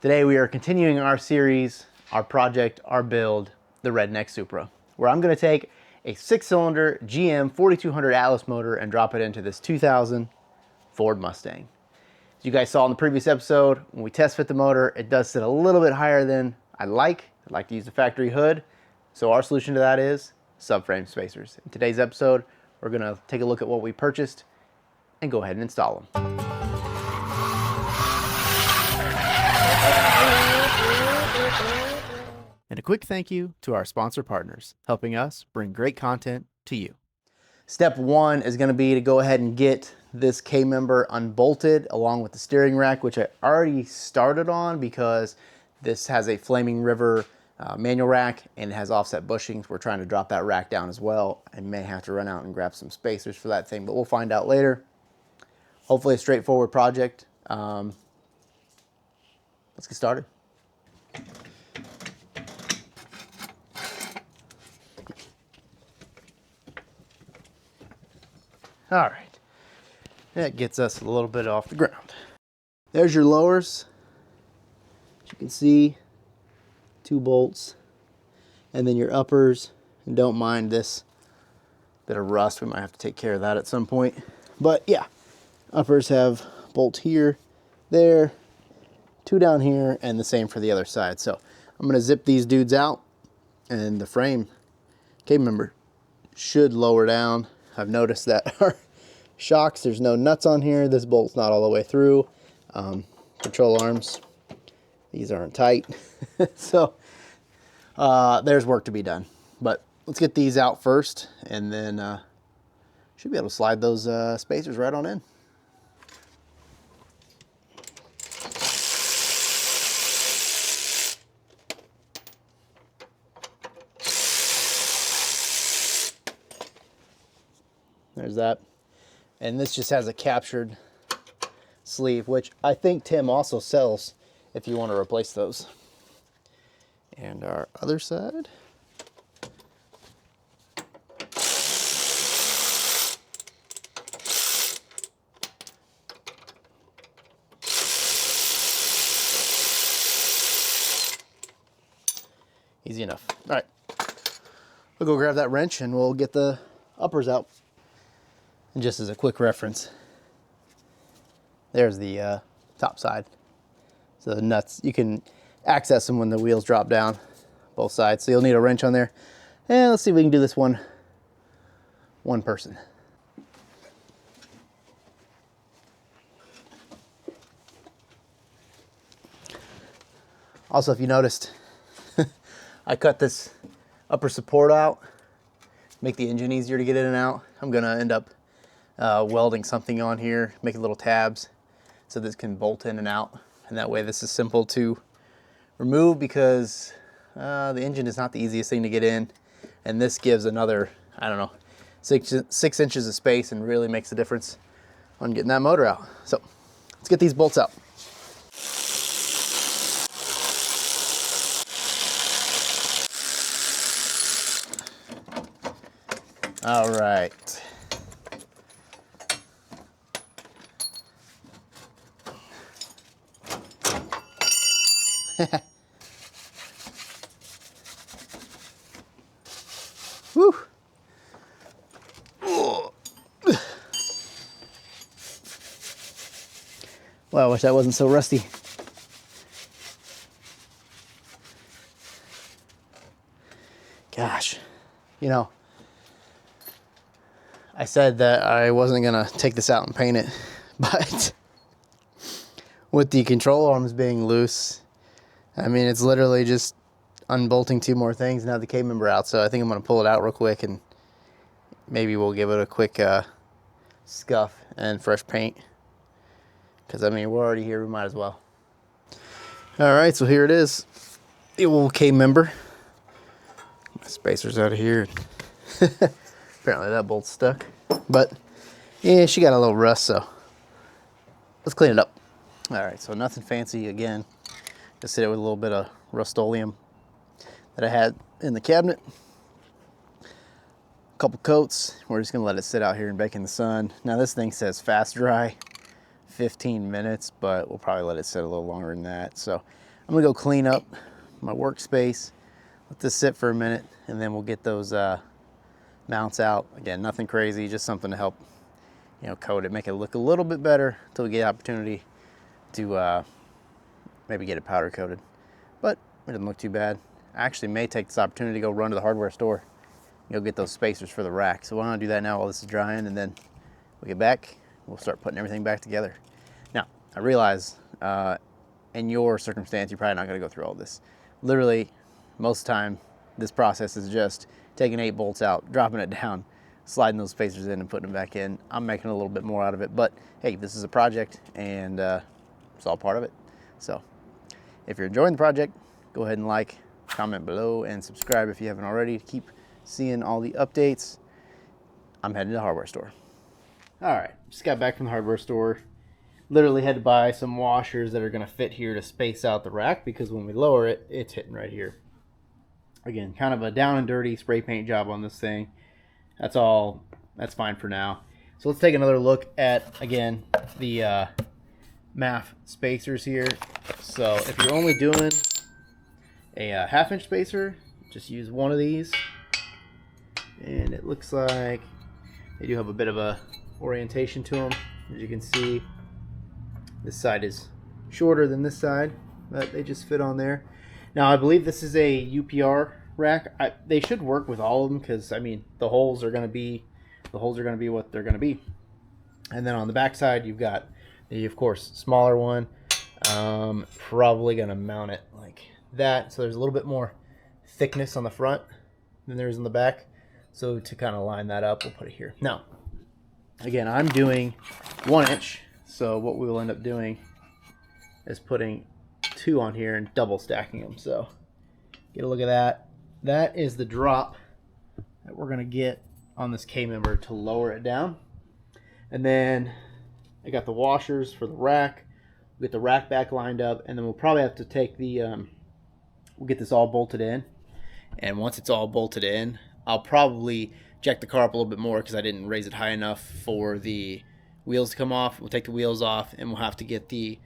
Today we are continuing our series, our project, our build, the Redneck Supra, where I'm going to take a 6-cylinder GM 4200 Atlas motor and drop it into this 2000 Ford Mustang. As you guys saw in the previous episode, when we test fit the motor, it does sit a little bit higher than I'd like. I'd like to use the factory hood. So our solution to that is subframe spacers. In today's episode, we're going to take a look at what we purchased and go ahead and install them. And a quick thank you to our sponsor partners, helping us bring great content to you. Step one is going to be to go ahead and get this K-member unbolted along with the steering rack, which I already started on because this has a Flaming River manual rack and it has offset bushings. We're trying to drop that rack down as well. I may have to run out and grab some spacers for that thing, but we'll find out later. Hopefully a straightforward project. Let's get started. All right, that gets us a little bit off the ground. There's your lowers. As you can see, 2 bolts, and then your uppers. And don't mind this bit of rust. We might have to take care of that at some point. But yeah, uppers have bolt here, there, 2 down here, and the same for the other side. So I'm gonna zip these dudes out, and the frame K-member should lower down. I've noticed that our shocks, there's no nuts on here. This bolt's not all the way through. Control arms, these aren't tight. So there's work to be done. But let's get these out first, and then should be able to slide those spacers right on in. There's that. And this just has a captured sleeve, which I think Tim also sells if you want to replace those. And our other side. Easy enough. All right, we'll go grab that wrench and we'll get the uppers out. And just as a quick reference, there's the top side. So the nuts, you can access them when the wheels drop down, both sides. So you'll need a wrench on there. And let's see if we can do this one person. Also, if you noticed, I cut this upper support out, make the engine easier to get in and out. I'm gonna end up welding something on here, making little tabs so this can bolt in and out. And that way this is simple to remove because the engine is not the easiest thing to get in. And this gives another, I don't know, 6 inches of space and really makes a difference on getting that motor out. So let's get these bolts out. All right. Whew. Wow, I wish that wasn't so rusty. Gosh, you know, I said that I wasn't gonna take this out and paint it, but with the control arms being loose, I mean, it's literally just unbolting 2 more things and have the K-member out. So I think I'm gonna pull it out real quick and maybe we'll give it a quick scuff and fresh paint. Because I mean, we're already here, we might as well. All right, so here it is, the old K-member. My spacer's out of here. Apparently that bolt's stuck, but yeah, she got a little rust, so let's clean it up. All right, so nothing fancy again. Just hit it with a little bit of Rust-Oleum that I had in the cabinet. A couple coats. We're just gonna let it sit out here and bake in the sun. Now this thing says fast dry, 15 minutes, but we'll probably let it sit a little longer than that. So I'm gonna go clean up my workspace, let this sit for a minute, and then we'll get those mounts out. Again, nothing crazy, just something to help, you know, coat it, make it look a little bit better until we get the opportunity to maybe get it powder coated. But it doesn't look too bad. I actually may take this opportunity to go run to the hardware store and go get those spacers for the rack. So why don't I do that now while this is drying, and then we get back, we'll start putting everything back together. Now, I realize in your circumstance, you're probably not gonna go through all this. Literally, most of the time, this process is just taking 8 bolts out, dropping it down, sliding those spacers in and putting them back in. I'm making a little bit more out of it, but hey, this is a project and it's all part of it. So if you're enjoying the project, go ahead and like, comment below, and subscribe if you haven't already to keep seeing all the updates. I'm heading to the hardware store. All right, just got back from the hardware store. Literally had to buy some washers that are gonna fit here to space out the rack, because when we lower it, it's hitting right here. Again, kind of a down and dirty spray paint job on this thing. That's all, that's fine for now. So let's take another look at, again, the MAF spacers here. So if you're only doing a 1/2-inch spacer, just use one of these. And it looks like they do have a bit of a orientation to them. As you can see, this side is shorter than this side, but they just fit on there. Now, I believe this is a UPR rack. They should work with all of them, because I mean, the holes are going to be what they're going to be. And then on the back side, you've got the, of course, smaller one. Probably going to mount it like that, so there's a little bit more thickness on the front than there is in the back. So to kind of line that up, we'll put it here. Now, again, I'm doing 1 inch, so what we will end up doing is putting 2 on here and double stacking them. So get a look at that. That is the drop that we're gonna get on this K-member to lower it down. And then I got the washers for the rack. We'll get the rack back lined up, and then we'll probably have to take the we'll get this all bolted in. And once it's all bolted in, I'll probably jack the car up a little bit more, because I didn't raise it high enough for the wheels to come off. We'll take the wheels off, and we'll have to get the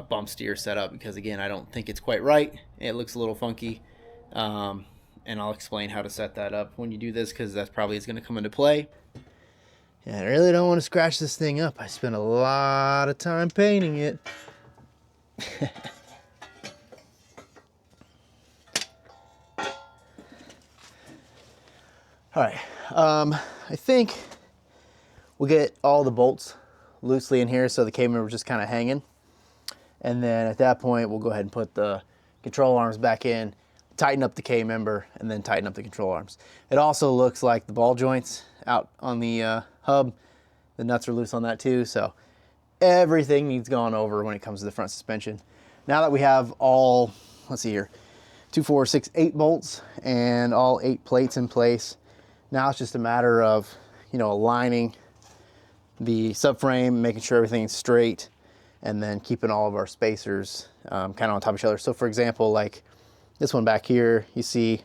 bump steer set up, because again, I don't think it's quite right. It looks a little funky, and I'll explain how to set that up when you do this, because that's probably is going to come into play. Yeah, I really don't want to scratch this thing up. I spent a lot of time painting it. All right, I think we'll get all the bolts loosely in here, so the K-member just kind of hanging. And then at that point, we'll go ahead and put the control arms back in, tighten up the K-member, and then tighten up the control arms. It also looks like the ball joints out on the hub, the nuts are loose on that too, so everything needs gone over when it comes to the front suspension. Now that we have all, let's see here, 2, 4, 6, 8 bolts and all 8 plates in place, now it's just a matter of, you know, aligning the subframe, making sure everything's straight, and then keeping all of our spacers kind of on top of each other. So for example, like this one back here, you see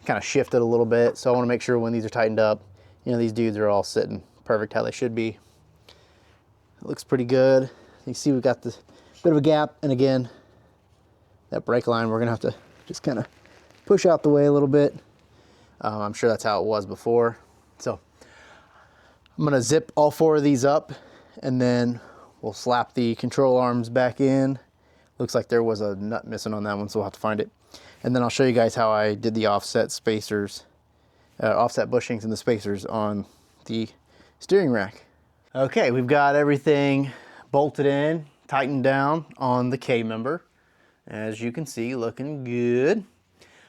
kind of shifted a little bit. So I want to make sure when these are tightened up, you know, these dudes are all sitting perfect how they should be. It looks pretty good. You see we've got this bit of a gap, and again, that brake line, we're gonna have to just kind of push out the way a little bit. I'm sure that's how it was before. So I'm gonna zip all 4 of these up, and then we'll slap the control arms back in. Looks like there was a nut missing on that one, so we'll have to find it. And then I'll show you guys how I did the offset spacers, offset bushings and the spacers on the steering rack. Okay, we've got everything bolted in, tightened down on the K-member. As you can see, looking good.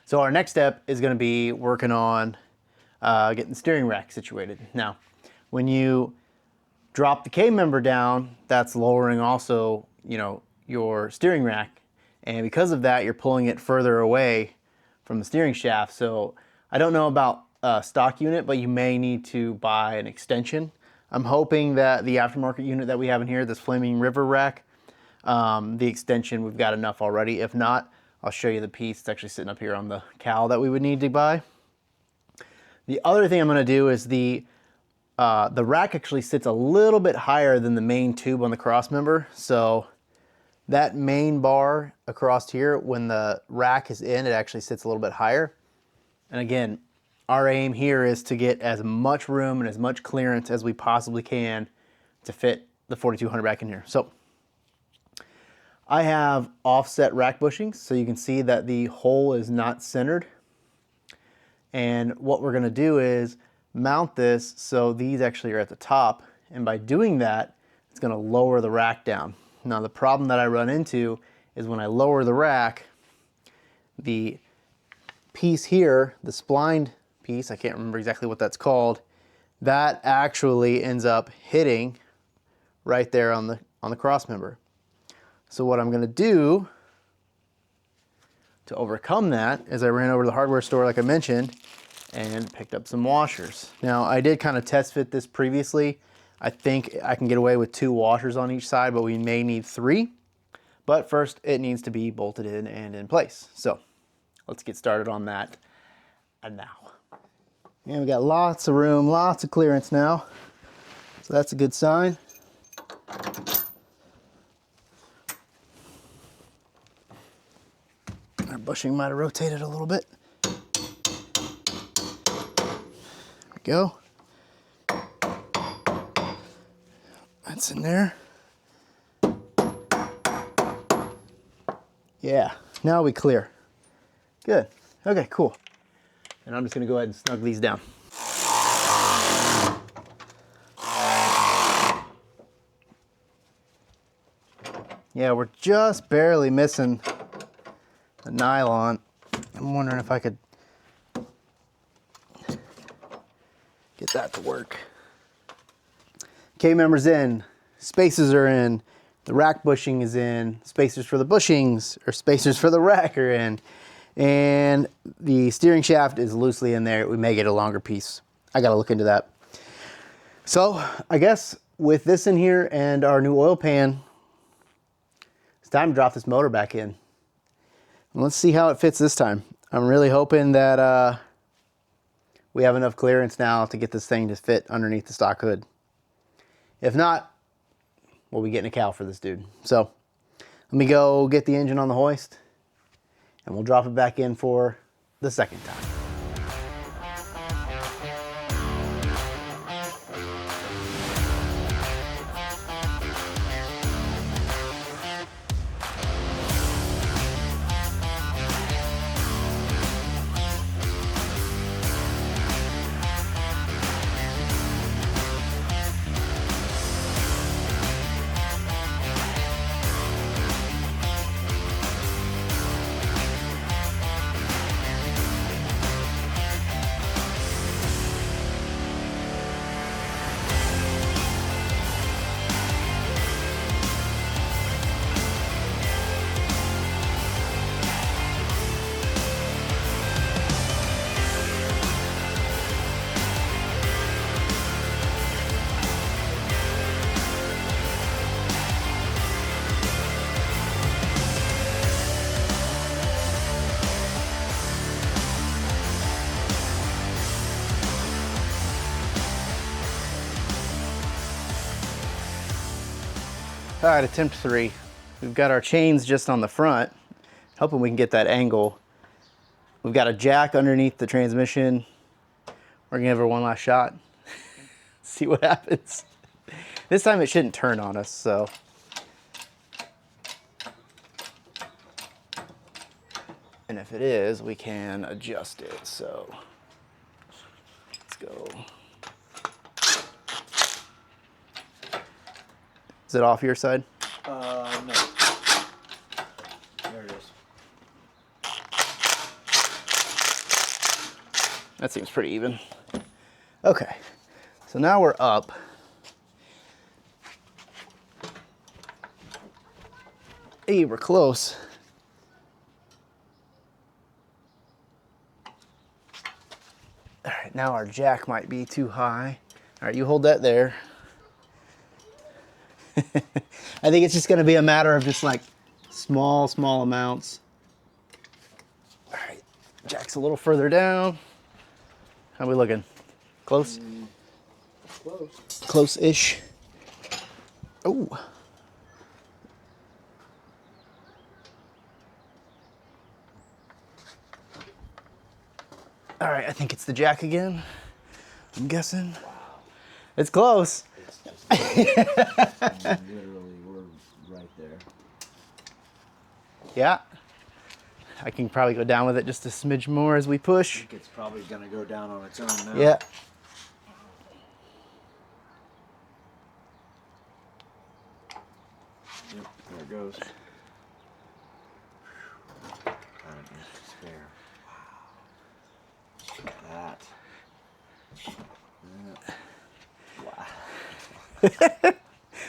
So our next step is gonna be working on getting the steering rack situated. Now, when you drop the K-member down, that's lowering also, you know, your steering rack. And because of that, you're pulling it further away from the steering shaft. So I don't know about a stock unit, but you may need to buy an extension. I'm hoping that the aftermarket unit that we have in here, this Flaming River rack, the extension, we've got enough already. If not, I'll show you the piece. It's actually sitting up here on the cowl that we would need to buy. The other thing I'm gonna do is the rack actually sits a little bit higher than the main tube on the cross member. So That main bar across here, when the rack is in, it actually sits a little bit higher. And again, our aim here is to get as much room and as much clearance as we possibly can to fit the 4200 back in here. So I have offset rack bushings, so you can see that the hole is not centered. And what we're gonna do is mount this so these actually are at the top. And by doing that, it's gonna lower the rack down. Now the problem that I run into is when I lower the rack, the piece here, the splined piece, I can't remember exactly what that's called, that actually ends up hitting right there on the cross member. So what I'm gonna do to overcome that is I ran over to the hardware store like I mentioned and picked up some washers. Now I did kind of test fit this previously. I think I can get away with 2 washers on each side, but we may need 3. But first it needs to be bolted in and in place. So let's get started on that now. And we got lots of room, lots of clearance now. So that's a good sign. Our bushing might have rotated a little bit. There we go. That's in there. Yeah, now we clear. Good. Okay, cool. And I'm just gonna go ahead and snug these down. Yeah, we're just barely missing the nylon. I'm wondering if I could get that to work. K-member's in, spacers are in, the rack bushing is in, spacers for the bushings or spacers for the rack are in, and the steering shaft is loosely in there. We may get a longer piece. I gotta look into that. So I guess with this in here and our new oil pan, it's time to drop this motor back in. And let's see how it fits this time. I'm really hoping that we have enough clearance now to get this thing to fit underneath the stock hood. If not, we'll be getting a cow for this dude. So let me go get the engine on the hoist and we'll drop it back in for the second time. All right, attempt 3. We've got our chains just on the front, hoping we can get that angle. We've got a jack underneath the transmission. We're gonna give her one last shot. See what happens. This time it shouldn't turn on us, so. And if it is, we can adjust it, so. Let's go. Is it off your side? No. There it is. That seems pretty even. Okay, so now we're up. Hey, we're close. All right, now our jack might be too high. All right, you hold that there. I think it's just gonna be a matter of just like small amounts. All right, jack's a little further down. How we looking? Close? Close. Close-ish. Oh. All right, I think it's the jack again. I'm guessing. Wow. It's close. It's just literally, we're right there. Yeah. I can probably go down with it just a smidge more as we push. I think it's probably gonna go down on its own now. Yeah. Yep, there it goes. Spare. Wow. Wow.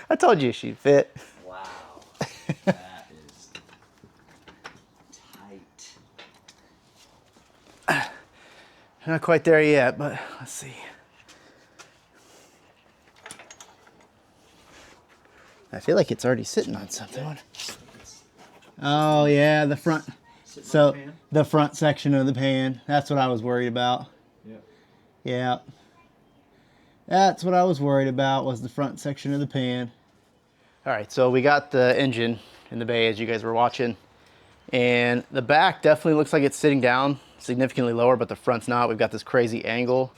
I told you she'd fit. Wow. That is tight. Not quite there yet, but let's see. I feel like it's already sitting on something. Oh yeah, the front. So the front section of the pan. That's what I was worried about. Yep. Yeah. That's what I was worried about, was the front section of the pan. All right, so we got the engine in the bay as you guys were watching. And the back definitely looks like it's sitting down significantly lower, but the front's not. We've got this crazy angle.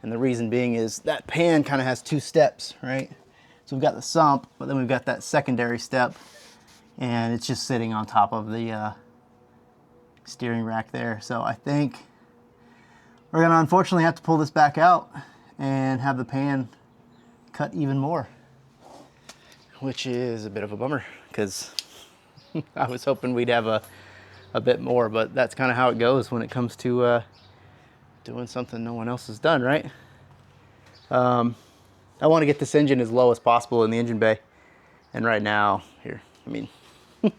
And the reason being is that pan kind of has two steps, right? So we've got the sump, but then we've got that secondary step. And it's just sitting on top of the steering rack there. So I think we're gonna unfortunately have to pull this back out and have the pan cut even more, which is a bit of a bummer because I was hoping we'd have a bit more, but that's kind of how it goes when it comes to doing something no one else has done, right? I want to get this engine as low as possible in the engine bay, and right now, here, I mean, we're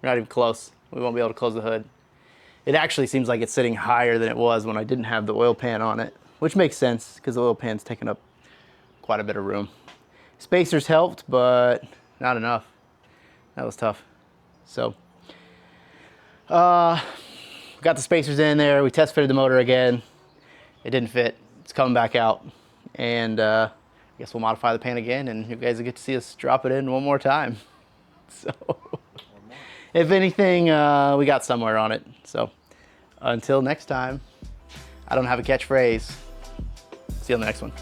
not even close. We won't be able to close the hood. It actually seems like it's sitting higher than it was when I didn't have the oil pan on it, which makes sense because the oil pan's taking up quite a bit of room. Spacers helped, but not enough. That was tough. So, got the spacers in there. We test fitted the motor again. It didn't fit. It's coming back out. And I guess we'll modify the pan again, and you guys will get to see us drop it in one more time. So, if anything, we got somewhere on it. So, until next time, I don't have a catchphrase. See you on the next one.